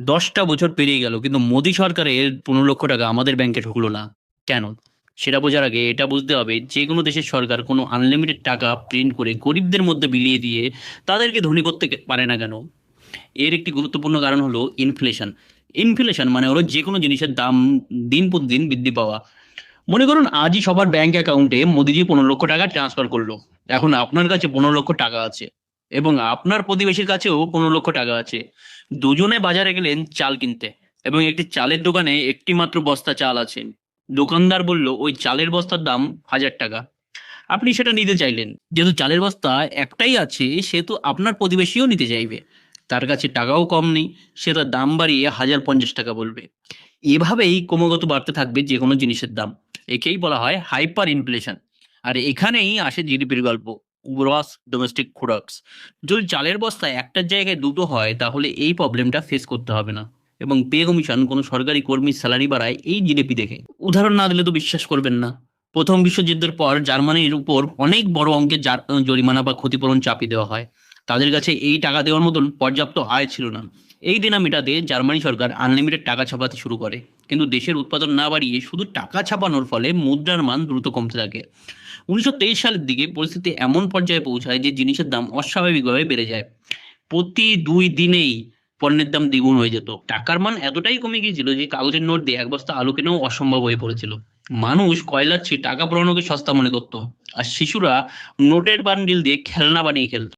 10টা বছর পেরিয়ে গেল কিন্তু মোদী সরকারের 15 লক্ষ টাকা আমাদের ব্যাংকে ঢুকলো না। কেন? সেটা বোঝার আগে এটা বুঝতে হবে, যে কোনো দেশের সরকার কোনো আনলিমিটেড টাকা প্রিন্ট করে গরিবদের মধ্যে বিলিয়ে দিয়ে তাদেরকে ধনী করতে পারে না কেন? এর একটি গুরুত্বপূর্ণ কারণ হলো ইনফ্লেশন। ইনফ্লেশন মানে হলো যে কোনো জিনিসের দাম দিন প্রতিদিন বৃদ্ধি পাওয়া। মনে করুন আজই সবার ব্যাংক অ্যাকাউন্টে মোদিজি 15 লক্ষ টাকা ট্রান্সফার করলো। এখন আপনার কাছে 15 লক্ষ টাকা আছে এবং আপনার প্রতিবেশীর কাছেও 15 লক্ষ টাকা আছে। দুজনে বাজারে গেলেন চাল কিনতে এবং একটি চালের দোকানে একটি মাত্র বস্তা চাল আছে। দোকানদার বলল ওই চালের বস্তার দাম 1000 টাকা। আপনি সেটা নিতে চাইলেন, যেহেতু চালের বস্তা একটাই আছে সেহেতু আপনার প্রতিবেশীও নিতে চাইবে। তার কাছে টাকাও কম নেই, সে তার দাম বাড়িয়ে 1050 টাকা বলবে। এভাবেই ক্রমাগত বাড়তে থাকবে যে কোনো জিনিসের দাম। একেই বলা হয় হাইপার ইনফ্লেশন। আর এখানেই আসে জিডিপির গল্প, গ্রস ডোমেস্টিক প্রোডাক্টস। যদি চালের বস্তা একটার জায়গায় দুটো হয় তাহলে এই প্রবলেমটা ফেস করতে হবে না। এবং পে কমিশন কোনো সরকারি কর্মীর স্যালারি বাড়ায় এই জিডিপি দেখে। উদাহরণ না দিলে তো বিশ্বাস করবেন না। প্রথম বিশ্বযুদ্ধের পর জার্মানির উপর অনেক বড় অঙ্কের জরিমানা বা ক্ষতিপূরণ চাপিয়ে দেওয়া হয়। তাদের কাছে এই টাকা দেওয়ার মতন পর্যাপ্ত আয় ছিল না। এই দেনা মেটাতে জার্মানি সরকার আনলিমিটেড টাকা ছাপাতে শুরু করে। কিন্তু দেশের উৎপাদন না বাড়িয়ে শুধু টাকা ছাপানোর ফলে মুদ্রার মান দ্রুত কমতে থাকে। 1923 সালের দিকে পরিস্থিতি এমন পর্যায়ে পৌঁছায় যে জিনিসের দাম অস্বাভাবিকভাবে বেড়ে যায়। প্রতি 2 দিনেই পণ্যের দাম দ্বিগুণ হয়ে যেত। টাকার মান এতটাই কমে গিয়েছিল যে কাগজের নোট দিয়ে এক বস্তা আলু কেনাও অসম্ভব হয়ে পড়েছিল। মানুষ কয়লার চেয়ে টাকা পুরানোকে সস্তা মনে করত। আর শিশুরা নোটের বান্ডিল দিয়ে খেলনা বানিয়ে খেলত।